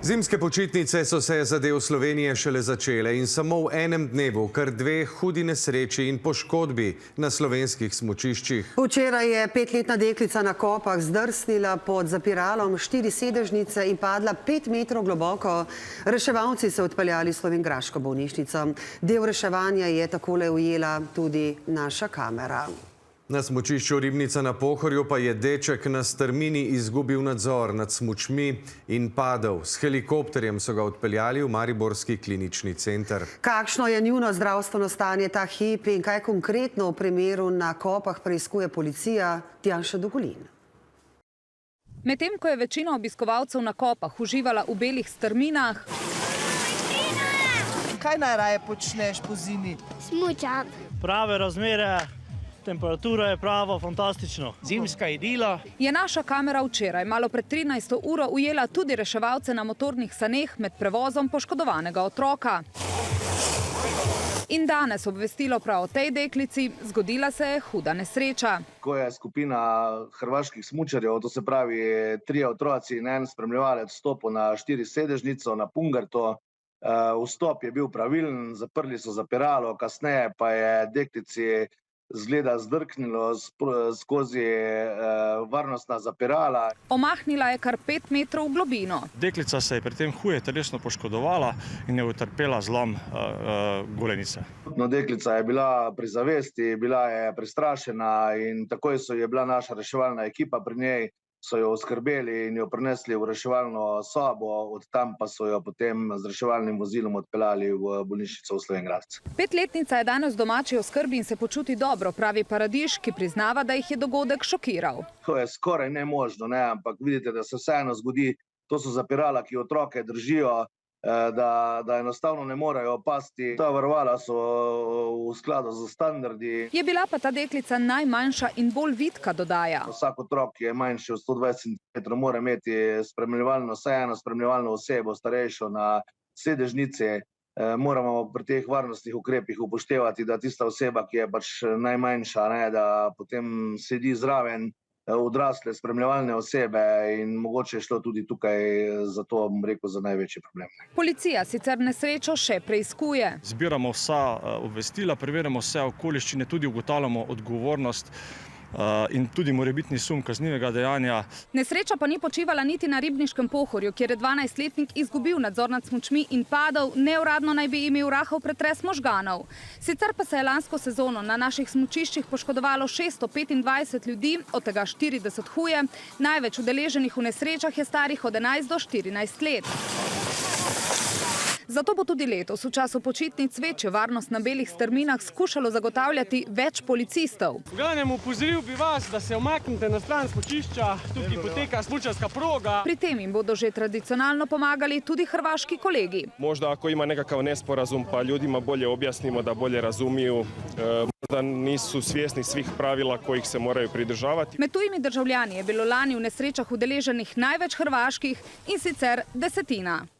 Zimske počitnice so se zadev Slovenije šele začele in samo v enem dnevu kar dve hudi nesreči in poškodbi na slovenskih smučiščih. Včeraj je 5-letna deklica na Kopah zdrsnila pod zapiralom 4 sedežnice in padla 5 metrov globoko. Reševalci so odpeljali v slovenjgraško bolnišnico. Del reševanja je takole ujela tudi naša kamera. Na smučišču Ribnica na Pohorju pa je deček na strmini izgubil nadzor nad smučmi in padel. S helikopterjem so ga odpeljali v mariborski klinični center. Kakšno je njuno zdravstveno stanje ta hip in kaj konkretno v primeru na Kopah preiskuje policija, Tjaša Dugolin. Medtem ko je večina obiskovalcev na Kopah uživala v belih strminah, kaj najraje počneš po zimi? Smučam. Prave razmere, temperatura je pravo, fantastično. Zimska idila. Je naša kamera včeraj, malo pred 13. uro, ujela tudi reševalce na motornih saneh med prevozom poškodovanega otroka. In danes obvestilo prav o tej deklici, zgodila se je huda nesreča. Ko je skupina hrvaških smučarjev, to se pravi 3 otroci in en spremljevalec, vstopil na 4 sedežnico na Pungarto. Vstop je bil pravilen, zaprli so zapiralo, kasneje pa je deklici zgleda zdrknilo skozi varnostna zapirala. Omahnila je kar 5 metrov v globino. Deklica se je pri tem huje telesno poškodovala in je utrpela zlom golenice. No, deklica je bila pri zavesti, bila je prestrašena in takoj je bila naša reševalna ekipa pri njej, so jo oskrbeli in jo prinesli v reševalno sobo, od tam pa so jo potem z reševalnim vozilom odpeljali v bolnišnico v Slovenj Gradec. 5-letnica je danes v domači oskrbi in se počuti dobro, pravi Paradiž, ki priznava, da jih je dogodek šokiral. To je skoraj nemožno, ampak vidite, da se vseeno zgodi. To so zapirala, ki otroke držijo, da enostavno ne morejo pasti. Ta varovala so v skladu z standardi. Je bila pa ta deklica najmanjša in bolj vitka, dodaja. Vsak otrok, ki je manjši od 120 cm, mora imeti vseeno spremljevalno osebo, starejšo na sedežnici. Moramo pri teh varnostnih ukrepih upoštevati, da tista oseba, ki je pač najmanjša, da potem sedi zraven odrasle spremljevalne osebe in mogoče je šlo tudi tukaj za to, bom rekel, za največji problem. Policija sicer nesrečo še preiskuje. Zbiramo vsa obvestila, preverjamo vse okoliščine, tudi ugotavljamo odgovornost in tudi morebitni sum kaznivega dejanja. Nesreča pa ni počivala niti na Ribniškem Pohorju, kjer je 12-letnik izgubil nadzor nad smučmi in padel, neuradno naj bi imel rahel pretres možganov. Sicer pa se je lansko sezono na naših smučiščih poškodovalo 625 ljudi, od tega 40 huje. Največ udeleženih v nesrečah je starih od 11 do 14 let. Zato bo tudi letos v času počitnic večjo varnost na belih strminah skušalo zagotavljati več policistov. V glavnem opozoril bi vas, da se umaknete na stran smučišča, tukaj poteka smučarska proga. Pri tem jim bodo že tradicionalno pomagali tudi hrvaški kolegi. Možda ako ima nekakav nesporazum, pa ljudima bolje objasnimo, da bolje razumiju, možda nisu svjesni svih pravila kojih se moraju pridržavati. Med tujimi državljani je bilo lani v nesrečah udeleženih največ hrvaških in sicer 10.